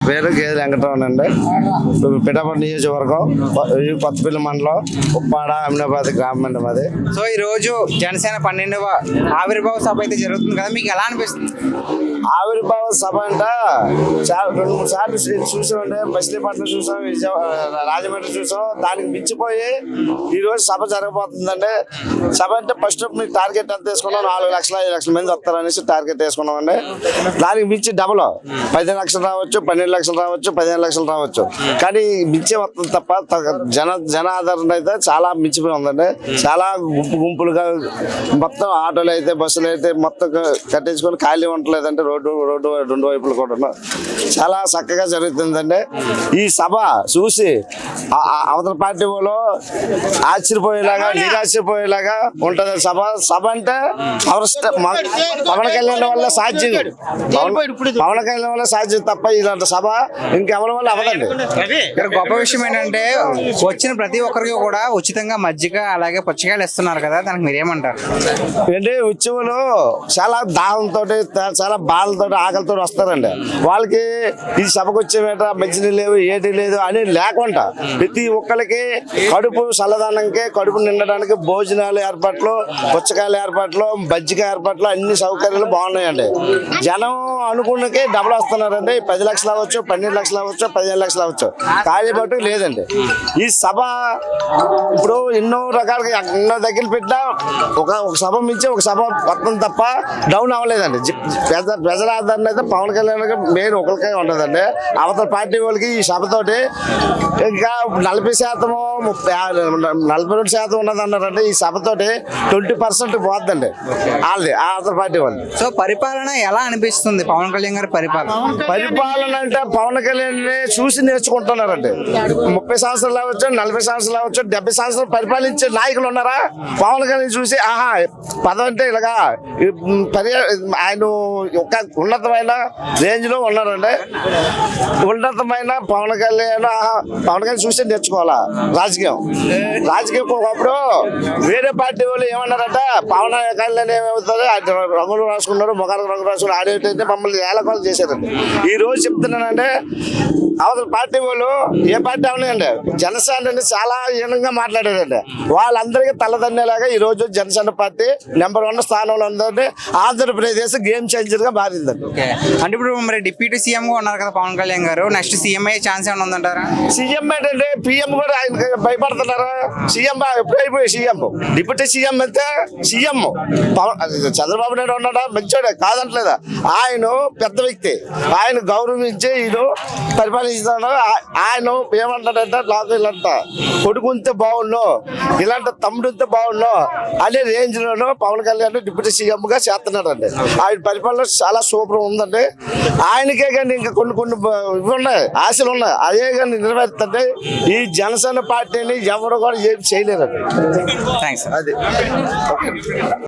పేరు గేదె వెంకటరమణ అండి. పిఠాపురం నియోజకవర్గం, కొత్తపల్లి మండలం, ఉప్పాడ, అమినాబాద్ గ్రామం అండి మాది. సో ఈ రోజు జనసేన 12వ ఆవిర్భావ సభ అయితే జరుగుతుంది కదా, మీకు ఎలా అనిపిస్తుంది? ఆవిర్భావ సభ అంటే చాలా 2-3 సార్లు చూసామండి. మచిలీపట్నం చూసాం, రాజమండ్రి చూసాం. దానికి మించిపోయి ఈ రోజు సభ జరగబోతుందండి. సభ అంటే ఫస్ట్ మీకు టార్గెట్ ఎంత వేసుకున్నాం, 4 లక్షల 5 లక్షల మంది వస్తారనేసి టార్గెట్ వేసుకున్నామండి. దానికి మించి డబుల్ 10 లక్షలు రావచ్చు, 12 లక్షలు రావచ్చు, 15 లక్షలు రావచ్చు. కానీ మించే వస్తుంది తప్ప జన ఆదరణ అయితే చాలా మించిపోయి ఉందండి. చాలా గుంపులుగా మొత్తం ఆటోలు అయితే, బస్సులు అయితే మొత్తం కట్టించుకొని ఖాళీ ఉండలేదండి. రోడ్డు 2 వైపులు కూడా చాలా చక్కగా జరుగుతుందండి. ఈ సభ చూసి అవతల పార్టీ వాళ్ళు ఆశ్చర్యపోయేలాగా, నిరాశ్చర్యపోయేలాగా ఉంటది సభ అంటే పవన్ కళ్యాణ్ వల్ల సాధ్యం. పవన్ కళ్యాణ్ వల్ల సాధ్యం తప్ప ఇలాంటి సభ ఇంకెవరి వల్ల అవ్వదండి. ఇక్కడ గొప్ప విషయం ఏంటంటే వచ్చిన ప్రతి ఒక్కరికి కూడా ఉచితంగా మజ్జిగ అలాగే పుచ్చకాయలు ఇస్తున్నారు కదా, దానికి మీరేమంటారు? ఏంటి ఉద్యములు చాలా దాహంతో, చాలా బాధలతో, ఆకలితో వస్తారండి. వాళ్ళకి ఈ సభకు వచ్చేట మంచినీళ్ళు లేవు, ఏటి లేదు అని లేకుండా ప్రతి ఒక్కరికి కడుపు చల్లదనానికి, కడుపు నిండడానికి భోజనాలు ఏర్పాట్లు, పుచ్చకాయల ఏర్పాట్లు, మజ్జిగ ఏర్పాట్లు అన్ని సౌకర్యాలు బాగున్నాయండి. జనం అనుకున్నకే డబ్బులు వస్తున్నారండి. 10 లక్షలు అవ్వచ్చు, 12 లక్షలు అవ్వచ్చు, 15 లక్షలు అవ్వచ్చు. ఖాళీ పట్టు లేదండి. ఈ సభ ఇప్పుడు ఎన్నో రకాలుగా ఎన్నో దగ్గర పెట్టినా ఒక సభ మించి ఒక సభ మొత్తం తప్ప డౌన్ అవ్వలేదండి. ప్రజల ఆదరణ అయితే పవన్ కళ్యాణ్ మెయిన్ ఒకరికే ఉండదండి. అవతల పార్టీ వాళ్ళకి ఈ సభతోటి ఇంకా 40%, 42% ఉన్నది అన్నారంటే ఈ సభతోటి 20% పోద్దండి వాళ్ళది, అవతల పార్టీ వాళ్ళు. సో పరిపాలన ఎలా అనిపిస్తుంది పవన్ కళ్యాణ్ గారి పరిపాలన అంటే పవన్ కళ్యాణ్ చూసి నేర్చుకుంటున్నారండి. 30 సంవత్సరాలు అవ్వచ్చు, 40 సంవత్సరాలు అవ్వచ్చు, 70 సంవత్సరాలు పరిపాలించే నాయకులు ఉన్నారా? పవన్ కళ్యాణ్ చూసి ఆహా పదం అంటే ఇలాగా ఆయన ఒక ఉన్నతమైన రేంజ్ లో ఉన్నారండి. ఉన్నతమైన పవన్ కళ్యాణ్ చూసి నేర్చుకోవాలా. రాజకీయం ఒకప్పుడు వేరే పార్టీ వాళ్ళు ఏమన్నారంటే పవన్ కళ్యాణ్ ఏమవుతుంది, రంగులు రాసుకున్నారు, ముఖాలకు రంగు రాసుకున్నారు, ఆడేటైతే మమ్మల్ని ఏలకోలు చేశారండి. ఈ రోజు చెప్తున్నానంటే అవతల పార్టీ వాళ్ళు ఏ పార్టీ అవనాయండి, జనసేన చాలా హీనంగా మాట్లాడారండి. వాళ్ళందరికీ తలదన్నేలాగా ఈ రోజు జనసేన పార్టీ నెంబర్ 1 స్థానంలో ఉందండి. ఆంధ్రప్రదేశ్ గేమ్ చేంజర్ గా మారిందండి. అంటే ఇప్పుడు మరి డిప్యూటీ సీఎం గా ఉన్నారు కదా పవన్ కళ్యాణ్ గారు, నెక్స్ట్ సీఎం అయ్యే ఛాన్స్ ఏమైనా ఉందంటారా? సీఎం ఏంటంటే పిఎం కూడా ఆయన భయపడుతున్నారా? సీఎం ఎప్పుడు అయిపోయి సీఎం, డిప్యూటీ సీఎం అయితే సీఎం చంద్రబాబు నాయుడు ఉన్నాడా, మంచోడే కాదంటలేదా. ఆయన పెద్ద వ్యక్తి, ఆయన గౌరవించి ఈయన పరిపాలిస్తున్నాడు. ఆయన ఏమంటాడంటే నాకు ఇలాంటి కొడుకుంటే బాగుండు, ఇలాంటి తమ్ముడుంటే బాగుండు అనే రేంజ్ లోనూ పవన్ కళ్యాణ్ డిప్యూటీ సీఎం గా చేస్తున్నాడు అండి. ఆయన పరిపాలన చాలా సూపర్ ఉందండి. ఆయనకే కానీ ఇంకా కొన్ని ఇవి ఉన్నాయి, ఆశలు ఉన్నాయి. అదే కానీ నెరవేరుతుంటే ఈ జనసేన పార్టీని ఎవరు కూడా ఏం చేయలేరండి. థ్యాంక్స్. అది